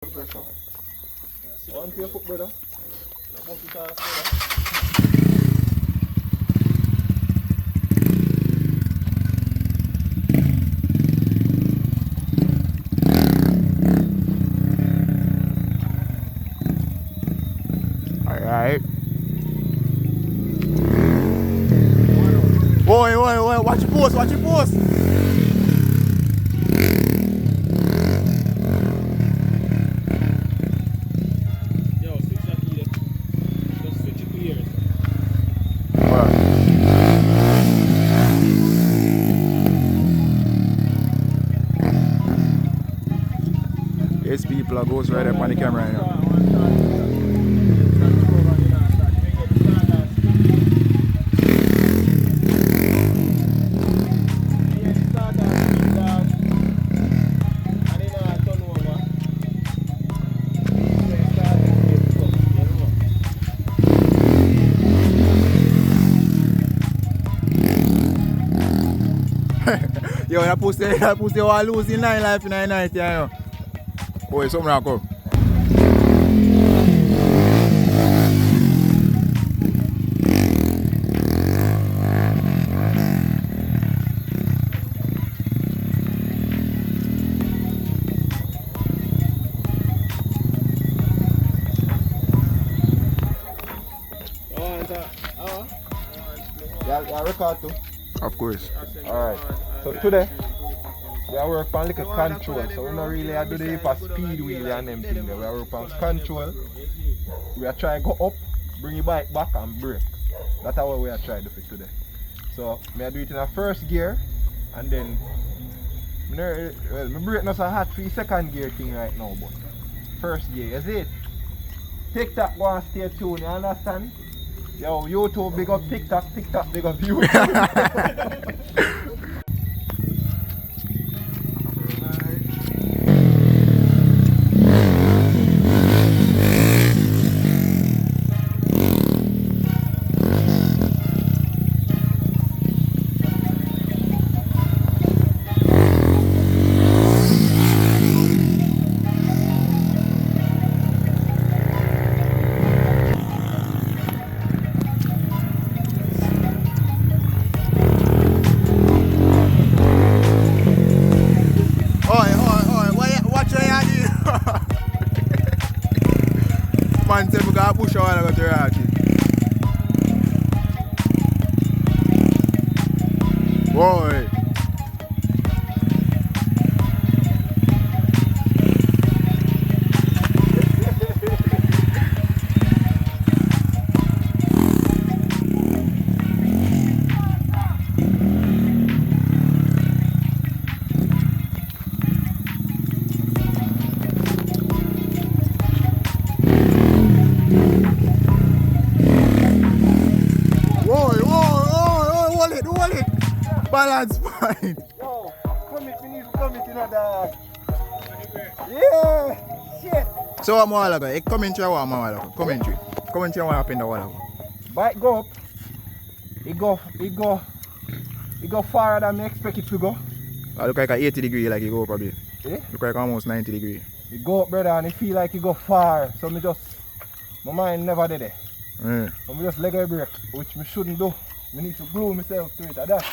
One to your foot, brother. Alright. Whoa, watch your post, watch your post. Yo, switch that key. Just switch it to yours. SP plug goes right up on the camera right now. Yo, that pussy was losing 9 life in the night, you know. Oh, something like that. Yeah, record too. Of course. Alright. So today we are work on little control. So we not really do the for speed wheelie and them things. We are work on control. We are trying to go up, bring your bike back and brake. That's how we are trying to do it today. So I do it in a first gear and then my brake not so hot for the second gear thing right now, but first gear, you see it? TikTok go and stay tuned, you understand? Yo, YouTube big up TikTok big up you. Man said we got to push a while ago to Rocky. Boy. Hold it. Balance point. Yo, we need to commit in a dog. Yeah, shit. So what more like? Commentary what more like? Commentary what happened what? Bike go up. It go farther than I expect it to go. I look like a 80 degree like it go probably. Yeah? Look like almost 90 degree. It go up, brother, and it feel like it go far. So my mind never did it. So me just leg a brake, which me shouldn't do. Me need to glue myself to it like that.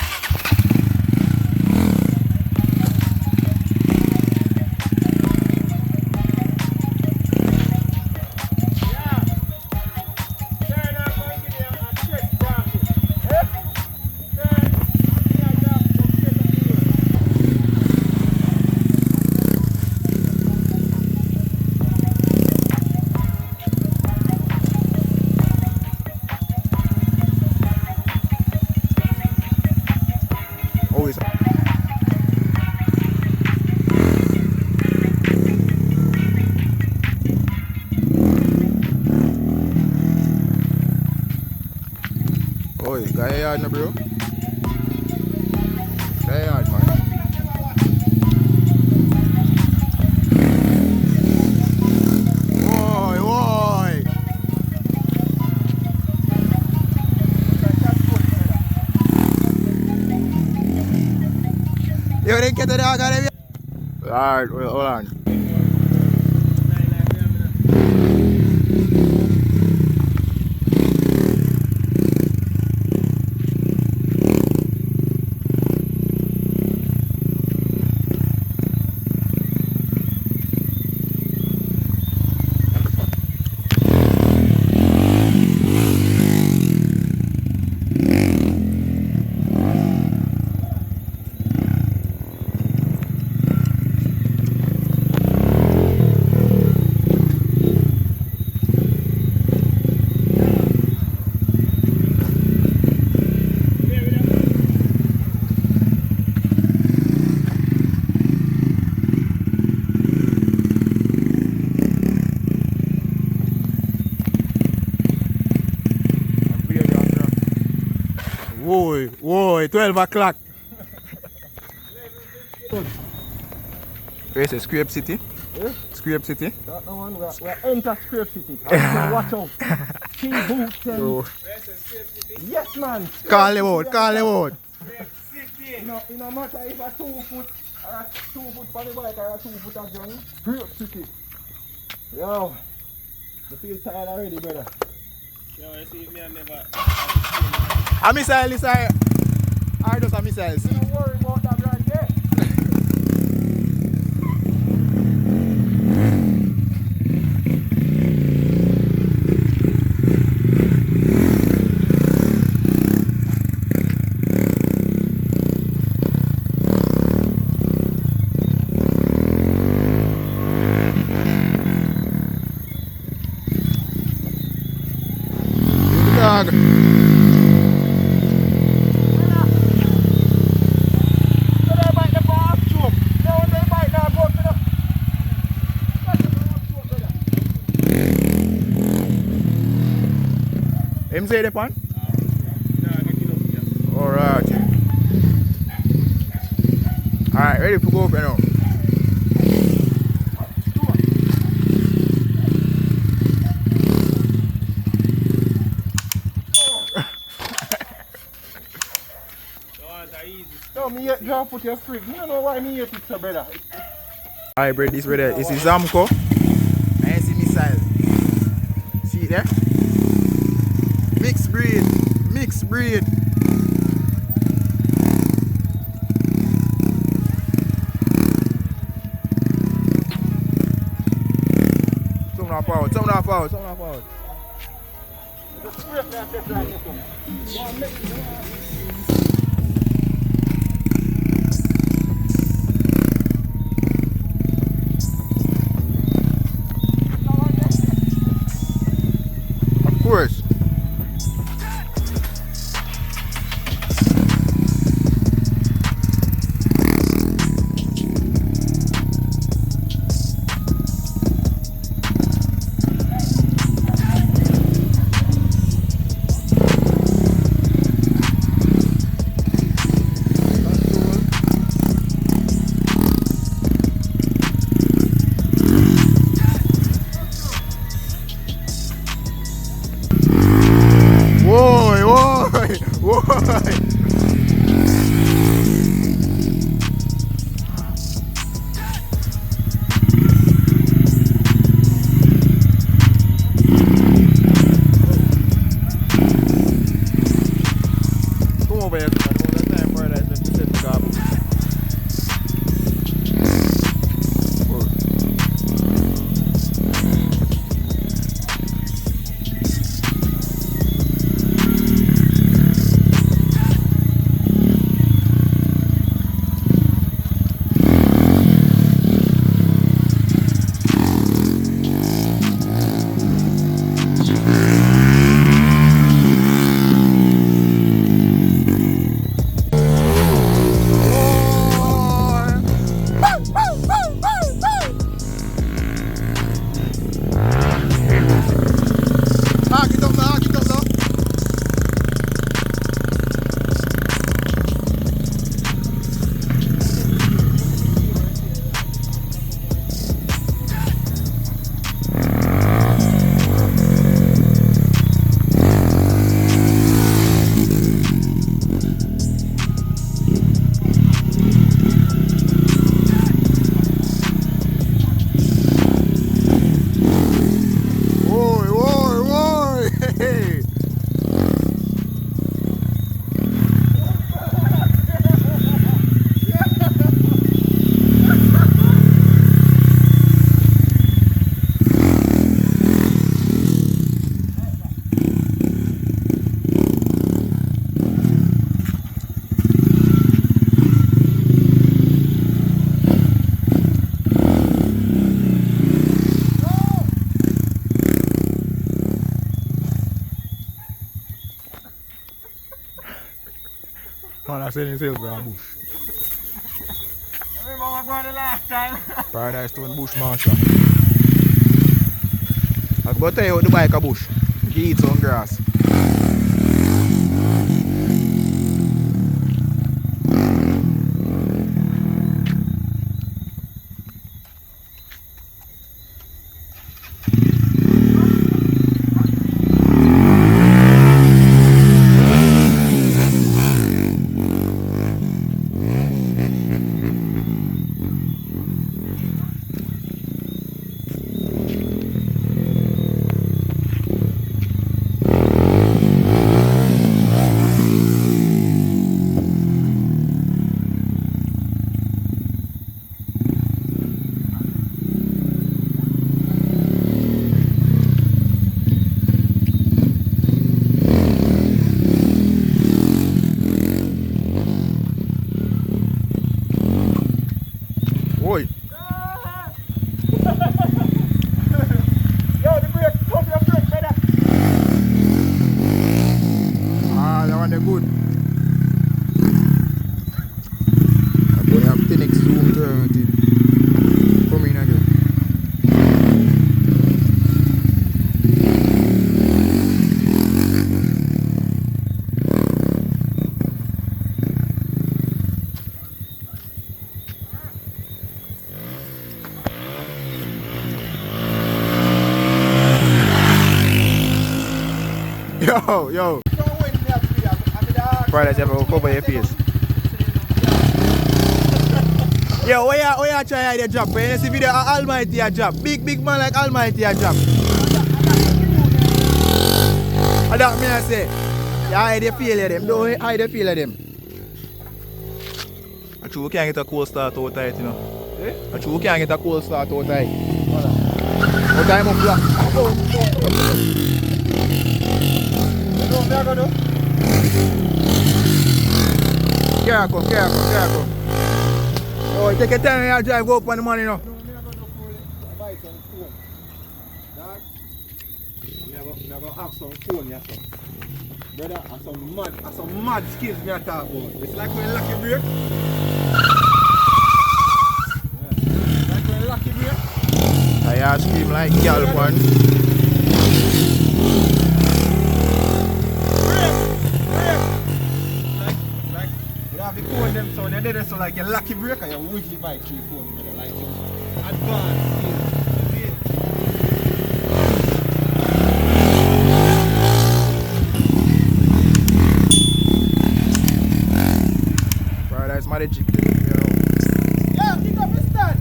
Oi, kaya yard na bro. Kaya yard man. Woi. Yo, didn't get the dog out of here. Alright, hold on. Whoa, 12 o'clock. Where's the Scrape City? Yeah? Scrape City? That the one, we're enter Scrape City. Watch out. Key boots and... Yo. Yes, man. Call them out, call them out. You know matter if a 2 foot or a 2 foot for the bike or a 2 foot of gun. Scrape City. Yo. I feel tired already, brother. Yo, you see me, I never... A missile is a... Or just a missile? Don't worry about that right there. Dog. MZ the pan? Alright. Alright, ready to go up now. No, me yet drop put your freak. You don't know why me yet it's a brother. Alright, bro, this brother is Zamco. And it's a missile. See it there? Mixed breed. Mixed breed. Something off out, something off out, something off out. Of course. Man, I said himself go bush. I remember going the last time. Paradise Stone bush marshal. I'm going to tell you what the bike a bush. He eat some grass. Yo. Brothers, you have to cover your face. Yo, where you try to drop? When you see video of Almighty a drop. Big man like Almighty a drop. And that me I say. You hide the feel of them. Don't hide the feel of them. Actually, we can't get a cold start out tight, you know. Eh? Actually, we can't get a cold start out tight. What time of black? Careful. Oh, take your time and drive, go up on the money, you know. I'm gonna have some phone, yeah, brother, and some mad skills me I talk about. It's like when you lock your brake. Yeah. Like when you lock your brake. I scream like girl one. Like you have the cone them so they did it so like you lock your brake and you wiggle bike through the cone, brother. Like some advanced skills. That's my magic, you know. Yeah, pick up his stand.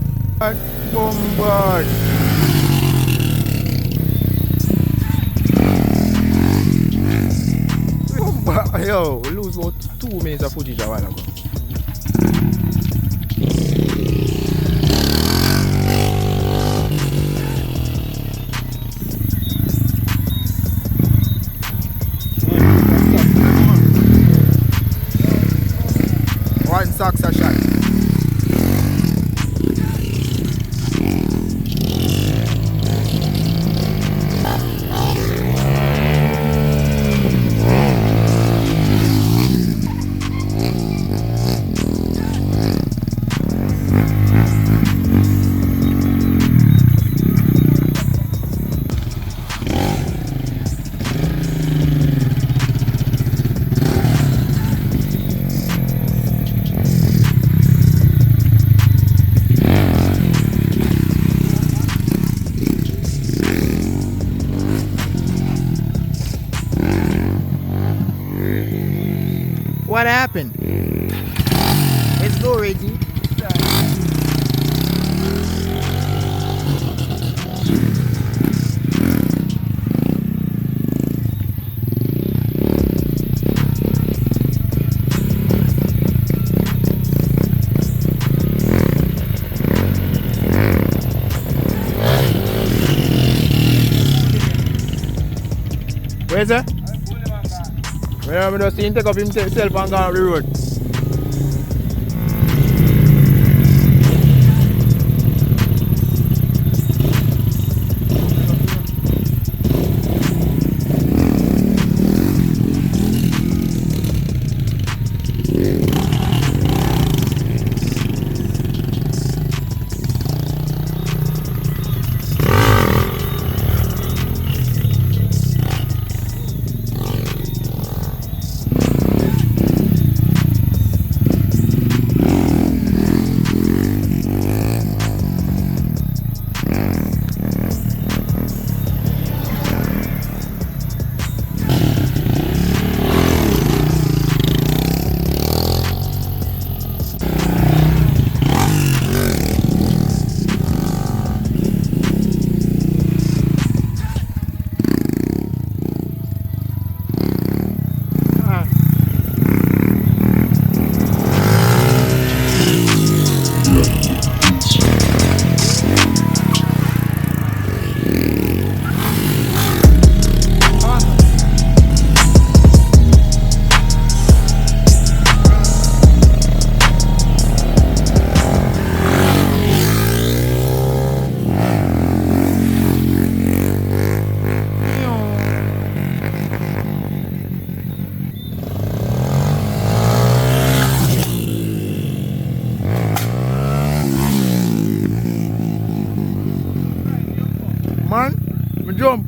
Bombard. Yo, we lose about 2 minutes of footage a while ago. One socks a shot. What happened? Let's go, Reggie. Where's that? Well, I'm just seeing take up himself and go on the road. Man, me jump.